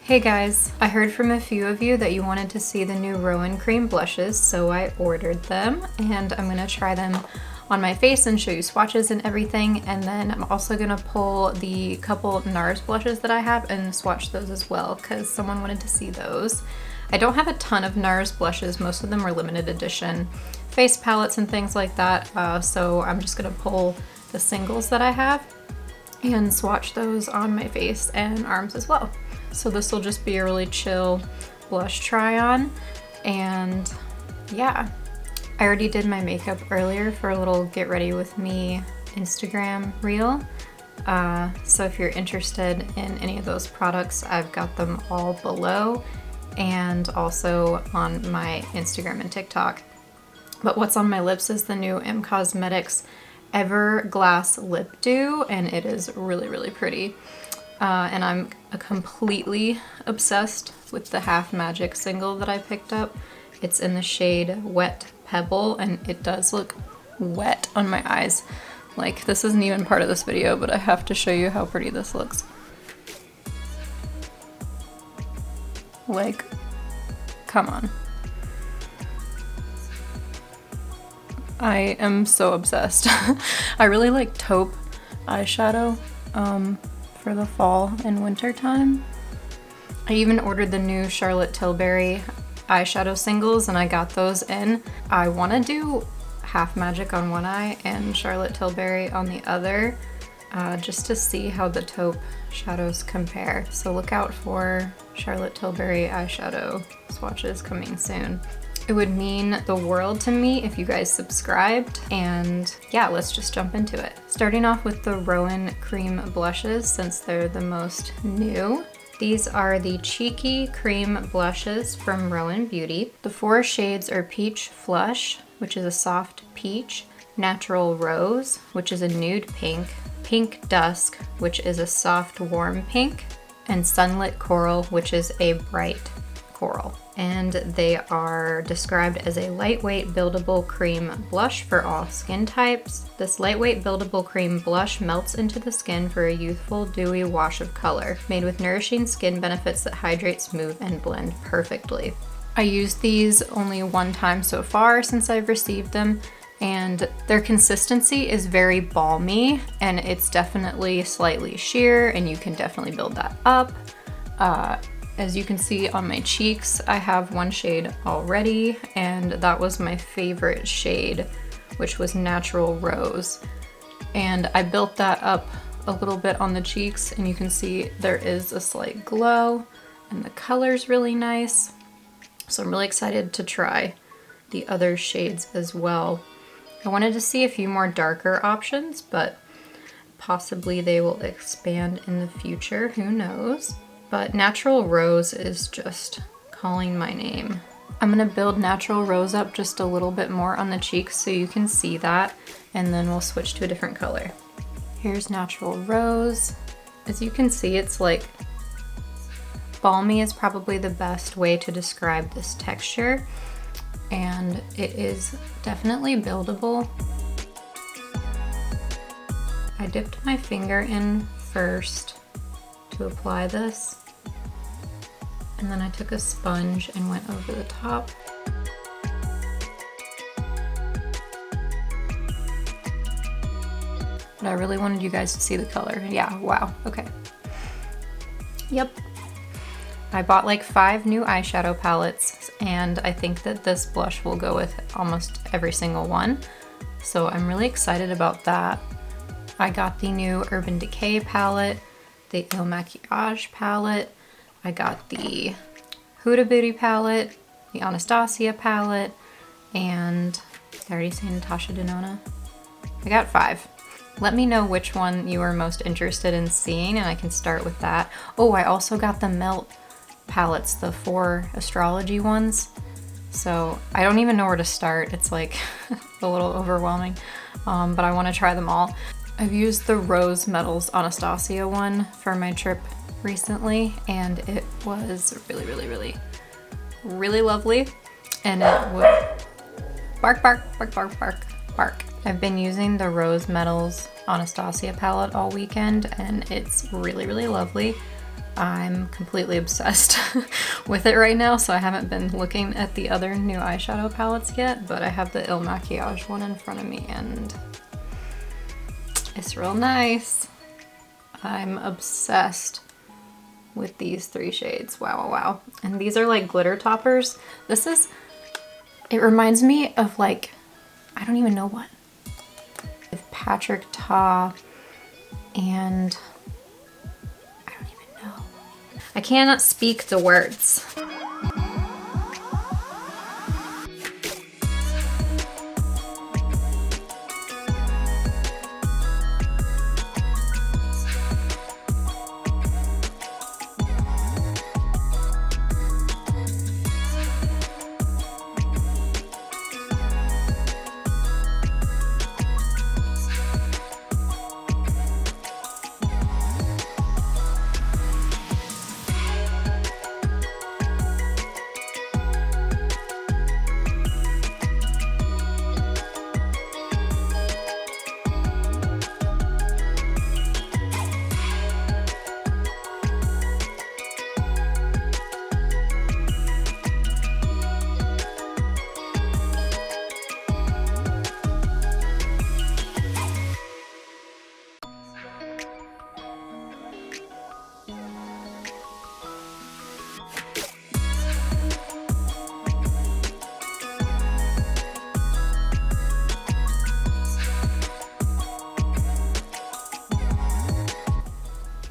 Hey guys, I heard from a few of you that you wanted to see the new Róen cream blushes, so I ordered them and I'm gonna try them on my face and show you swatches and everything, and then I'm also gonna pull the couple NARS blushes that I have and swatch those as well because someone wanted to see those. I don't have a ton of NARS blushes, most of them are limited edition face palettes and things like that, so I'm just gonna pull the singles that I have and swatch those on my face and arms as well. So this will just be a really chill blush try on, and yeah. I already did my makeup earlier for a little get ready with me Instagram reel. So if you're interested in any of those products, I've got them all below and also on my Instagram and TikTok. But what's on my lips is the new M Cosmetics Everglass Lip Dew, and it is really, really pretty. And I'm completely obsessed with the Half Magic single that I picked up. It's in the shade Wet Pebble, and it does look wet on my eyes. Like, this isn't even part of this video, but I have to show you how pretty this looks. Like, come on. I am so obsessed. I really like taupe eyeshadow for the fall and winter time. I even ordered the new Charlotte Tilbury eyeshadow singles and I got those in. I want to do Half Magic on one eye and Charlotte Tilbury on the other, just to see how the taupe shadows compare. So look out for Charlotte Tilbury eyeshadow swatches coming soon. It would mean the world to me if you guys subscribed, and yeah, let's just jump into it. Starting off with the Róen cream blushes, since they're the most new. These are the Cheeky Cream blushes from Róen Beauty. The 4 shades are Peach Flush, which is a soft peach, Natural Rose, which is a nude pink, Pink Dusk, which is a soft warm pink, and Sunlit Coral, which is a bright coral. And they are described as a lightweight buildable cream blush for all skin types. This lightweight buildable cream blush melts into the skin for a youthful, dewy wash of color, made with nourishing skin benefits that hydrate, smooth, and blend perfectly. I used these only one time so far since I've received them, and their consistency is very balmy, and it's definitely slightly sheer, and you can definitely build that up. As you can see on my cheeks, I have one shade already, and that was my favorite shade, which was Natural Rose. And I built that up a little bit on the cheeks, and you can see there is a slight glow, and the color's really nice. So I'm really excited to try the other shades as well. I wanted to see a few more darker options, but possibly they will expand in the future, who knows? But Natural Rose is just calling my name. I'm gonna build Natural Rose up just a little bit more on the cheeks so you can see that, and then we'll switch to a different color. Here's Natural Rose. As you can see, it's like balmy is probably the best way to describe this texture, and it is definitely buildable. I dipped my finger in first to apply this, and then I took a sponge and went over the top. But I really wanted you guys to see the color. Yeah, wow, okay. Yep. I bought like 5 new eyeshadow palettes, and I think that this blush will go with almost every single one. So I'm really excited about that. I got the new Urban Decay palette, the Il Makiage palette, I got the Huda Beauty palette, the Anastasia palette, and did I already say Natasha Denona? I got 5. Let me know which one you are most interested in seeing, and I can start with that. Oh, I also got the Melt palettes, the 4 astrology ones. So I don't even know where to start. It's like a little overwhelming, but I want to try them all. I've used the Rose Metals Anastasia one for my trip recently, and it was really, really, really, really lovely. And it would bark, bark, bark, bark, bark, bark. I've been using the Rose Metals Anastasia palette all weekend, and it's really, really lovely. I'm completely obsessed with it right now, so I haven't been looking at the other new eyeshadow palettes yet, but I have the Il Makiage one in front of me and it's real nice. I'm obsessed with these 3 shades. Wow, wow, wow. And these are like glitter toppers. It reminds me of like, I don't even know what. With Patrick Ta and I don't even know. I cannot speak the words.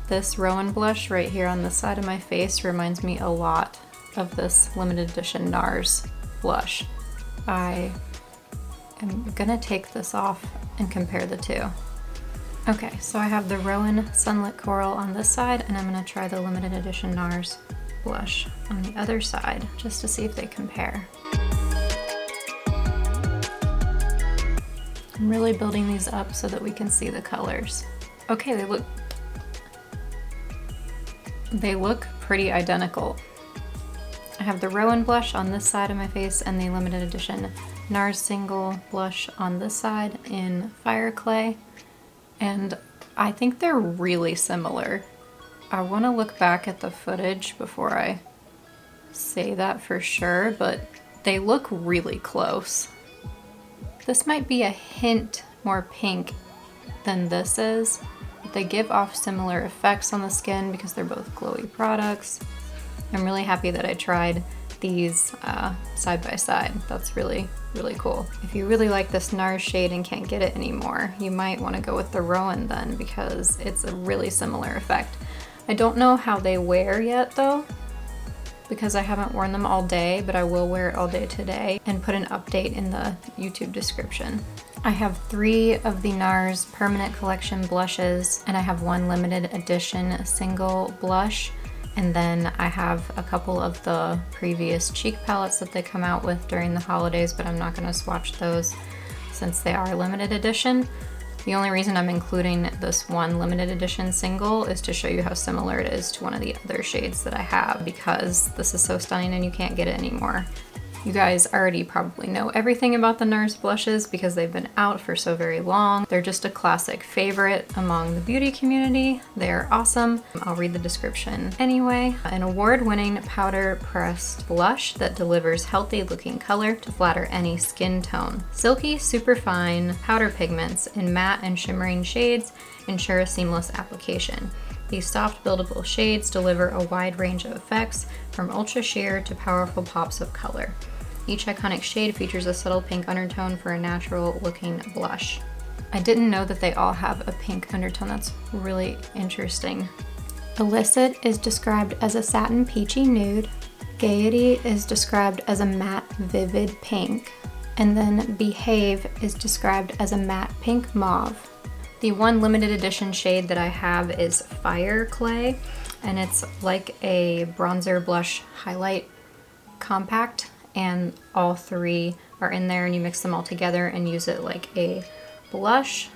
This Roen blush right here on the side of my face reminds me a lot of this limited edition NARS blush. I am gonna take this off and compare the two. Okay, so I have the Róen Sunlit Coral on this side, and I'm gonna try the limited edition NARS blush on the other side, just to see if they compare. I'm really building these up so that we can see the colors. Okay, they look pretty identical. I have the Róen blush on this side of my face and the limited edition NARS single blush on this side in Fireclay, and I think they're really similar. I want to look back at the footage before I say that for sure, but they look really close. This might be a hint more pink than this is. They give off similar effects on the skin because they're both glowy products. I'm really happy that I tried these side by side. That's really, really cool. If you really like this NARS shade and can't get it anymore, you might want to go with the Róen then, because it's a really similar effect. I don't know how they wear yet though, because I haven't worn them all day, but I will wear it all day today and put an update in the YouTube description. I have 3 of the NARS Permanent Collection blushes, and I have 1 limited edition single blush, and then I have a couple of the previous cheek palettes that they come out with during the holidays, but I'm not going to swatch those since they are limited edition. The only reason I'm including this 1 limited edition single is to show you how similar it is to one of the other shades that I have, because this is so stunning and you can't get it anymore. You guys already probably know everything about the NARS blushes because they've been out for so very long. They're just a classic favorite among the beauty community. They're awesome. I'll read the description anyway. An award-winning powder pressed blush that delivers healthy looking color to flatter any skin tone. Silky, super fine powder pigments in matte and shimmering shades ensure a seamless application. These soft buildable shades deliver a wide range of effects, from ultra sheer to powerful pops of color. Each iconic shade features a subtle pink undertone for a natural looking blush. I didn't know that they all have a pink undertone. That's really interesting. Illicit is described as a satin peachy nude. Gaiety is described as a matte vivid pink. And then Behave is described as a matte pink mauve. The 1 limited edition shade that I have is Fireclay, and it's like a bronzer blush highlight compact, and all 3 are in there, and you mix them all together and use it like a blush.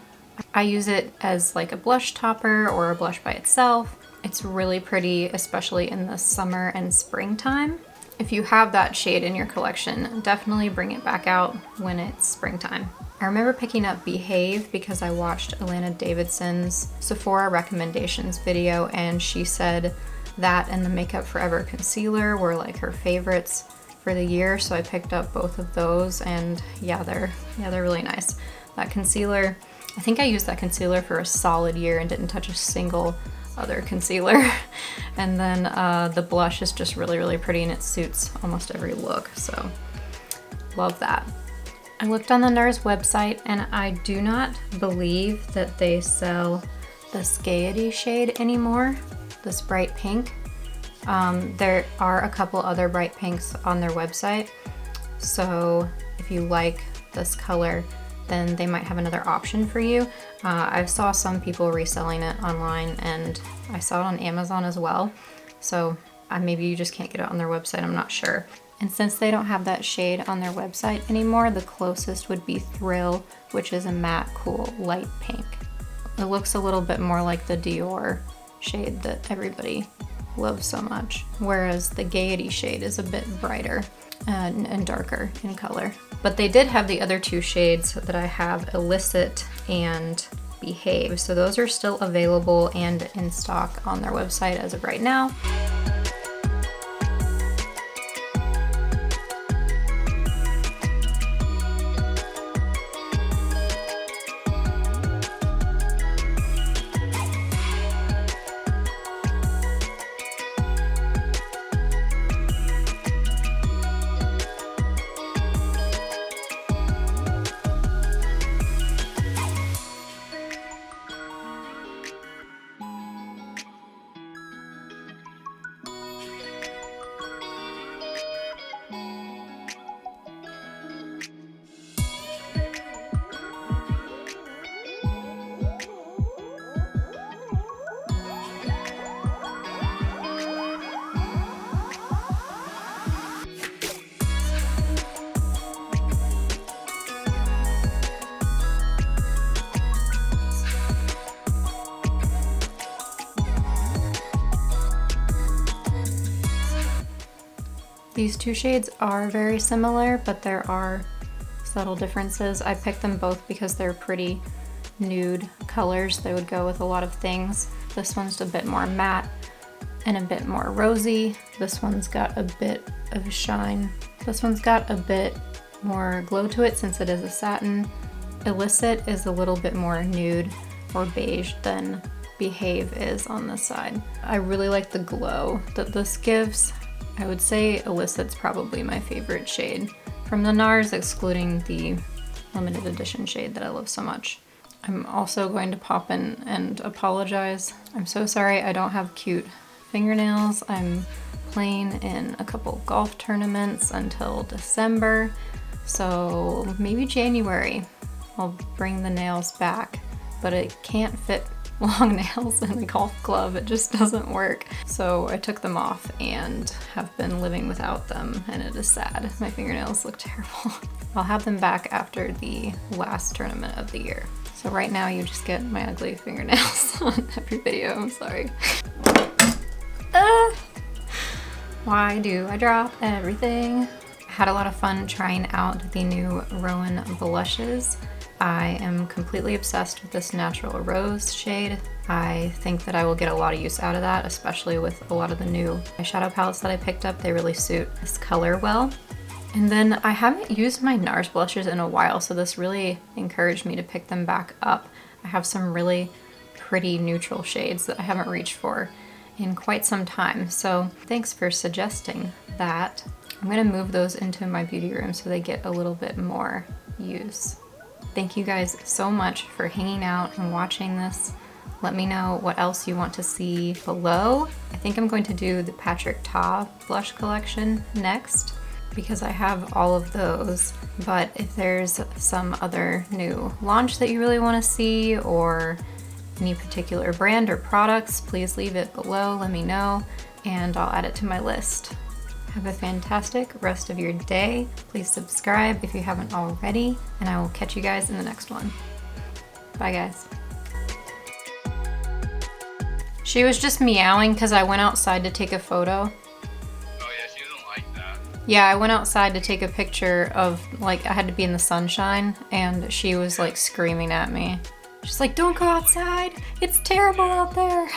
I use it as like a blush topper or a blush by itself. It's really pretty, especially in the summer and springtime. If you have that shade in your collection, definitely bring it back out when it's springtime. I remember picking up Behave because I watched Alana Davidson's Sephora recommendations video, and she said That and the Makeup Forever concealer were like her favorites for the year, so I picked up both of those, and yeah, they're really nice. That concealer, I think I used that concealer for a solid year and didn't touch a single other concealer. And then the blush is just really pretty, and it suits almost every look, so love that. I looked on the NARS website, and I do not believe that they sell this Gaiety shade anymore, this bright pink. There are a couple other bright pinks on their website, so if you like this color, then they might have another option for you. I saw some people reselling it online, and I saw it on Amazon as well, so maybe you just can't get it on their website, I'm not sure. And since they don't have that shade on their website anymore, the closest would be Thrill, which is a matte, cool, light pink. It looks a little bit more like the Dior shade that everybody loves so much, whereas the Gaiety shade is a bit brighter and darker in color. But they did have the other two shades that I have, Illicit and Behave, so those are still available and in stock on their website as of right now. These two shades are very similar, but there are subtle differences. I picked them both because they're pretty nude colors. They would go with a lot of things. This one's a bit more matte and a bit more rosy. This one's got a bit of shine. This one's got a bit more glow to it since it is a satin. Illicit is a little bit more nude or beige than Behave is on this side. I really like the glow that this gives. I would say Illicit's probably my favorite shade from the NARS, excluding the limited edition shade that I love so much. I'm also going to pop in and apologize. I'm so sorry I don't have cute fingernails. I'm playing in a couple golf tournaments until December, so maybe January I'll bring the nails back, but it can't fit long nails in a golf glove. It just doesn't work. So I took them off and have been living without them, and it is sad. My fingernails look terrible. I'll have them back after the last tournament of the year. So right now you just get my ugly fingernails on every video, I'm sorry. Why do I drop everything? I had a lot of fun trying out the new Róen blushes. I am completely obsessed with this Natural Rose shade. I think that I will get a lot of use out of that, especially with a lot of the new eyeshadow palettes that I picked up. They really suit this color well. And then I haven't used my NARS blushes in a while, so this really encouraged me to pick them back up. I have some really pretty neutral shades that I haven't reached for in quite some time, so thanks for suggesting that. I'm gonna move those into my beauty room so they get a little bit more use. Thank you guys so much for hanging out and watching this. Let me know what else you want to see below. I think I'm going to do the Patrick Ta blush collection next because I have all of those. But if there's some other new launch that you really want to see, or any particular brand or products, please leave it below, let me know, and I'll add it to my list. Have a fantastic rest of your day. Please subscribe if you haven't already, and I will catch you guys in the next one. Bye guys. She was just meowing because I went outside to take a photo. Oh yeah, she doesn't like that. Yeah, I went outside to take a picture of, like, I had to be in the sunshine, and she was like screaming at me. She's like, don't go outside, it's terrible out there.